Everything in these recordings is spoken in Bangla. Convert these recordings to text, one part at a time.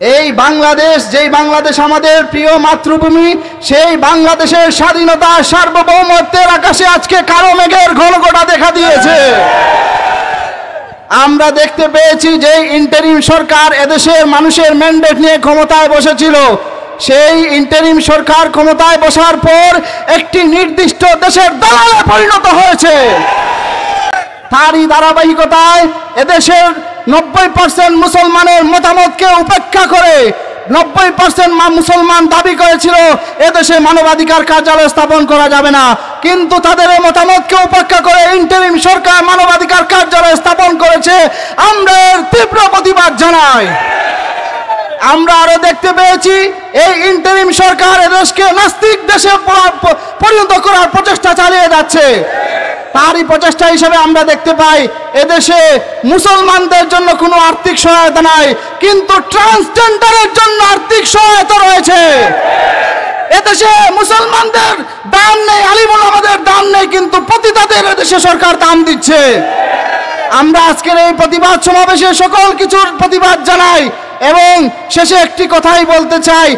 এই বাংলাদেশ, যেই বাংলাদেশ আমাদের প্রিয় মাতৃভূমি, সেই বাংলাদেশের স্বাধীনতা সার্বভৌমত্বের আকাশে আজকে কালো মেঘের ঘনঘটা দেখা দিয়েছে। আমরা দেখতে পেয়েছি যে ইন্টারিম সরকার এদেশের মানুষের ম্যান্ডেট নিয়ে ক্ষমতায় বসেছিল, সেই ইন্টারিম সরকার ক্ষমতায় বসার পর একটি নির্দিষ্ট দেশের দালালে পরিণত হয়েছে। তারই ধারাবাহিকতায় এদেশের 90% মুসলমানের মতামতকে উপেক্ষা করে 90% মুসলমান দাবি করেছিল এদেশে মানবাধিকার কার্যালয় স্থাপন করা যাবে না, কিন্তু তাদের এই মতামতকে উপেক্ষা করে ইন্টারিম সরকার মানবাধিকার কার্যালয় স্থাপন করেছে। আমরা এর তীব্র প্রতিবাদ জানাই। আমরা আরো দেখতে পেয়েছি এই ইন্টারিম সরকার এদেশকে নাস্তিক দেশে পরিণত করার প্রচেষ্টা চালিয়ে যাচ্ছে। তারই প্রচেষ্টা হিসেবে আমরা দেখতে পাই এদেশে মুসলমানদের জন্য কোনো আর্থিক সহায়তা নাই, কিন্তু ট্রান্সজেন্ডারের জন্য আর্থিক সহায়তা রয়েছে। এদেশে মুসলমানদের দান নেই, আলিম ওলামাদের দান নেই, কিন্তু পতিতাদের এদেশে সরকার দান দিচ্ছে। আমরা আজকের এই প্রতিবাদ সমাবেশে সকল কিছুর প্রতিবাদ জানাই এবং শেষে একটি কথাই বলতে চাই,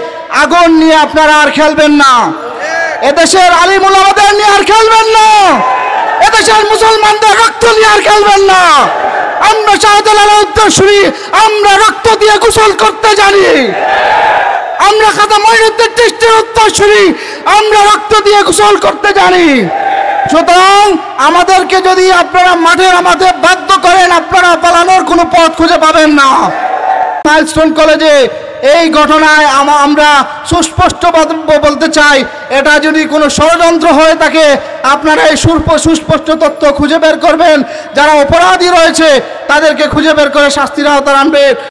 আগুন নিয়ে আপনারা আর খেলবেন না, এদেশের আলিম ওলামাদের নিয়ে আর খেলবেন না, এদেশের মুসলমানদের রক্ত নিয়ে আর খেলবেন না। আমরা শাহজালাল উত্তরসূরি, আমরা রক্ত দিয়ে গোসল করতে জানি। আমরা খাজা মঈনুদ্দিন চিশতির উত্তরসূরি, আমরা রক্ত দিয়ে গোসল করতে জানি। সুতরাং আমাদেরকে যদি আপনারা মাঠে নামাতে বাধ্য করেন, আপনারা পালানোর কোনো পথ খুঁজে পাবেন না। মাইলস্টোন কলেজে এই ঘটনায় আমরা সুস্পষ্ট বলতে চাই, এটা যদি কোনো ষড়যন্ত্র হয়ে থাকে আপনারা এই সুস্পষ্ট তথ্য খুঁজে বের করবেন, যারা অপরাধী রয়েছে তাদেরকে খুঁজে বের করে শাস্তির আওতায় আনবেন।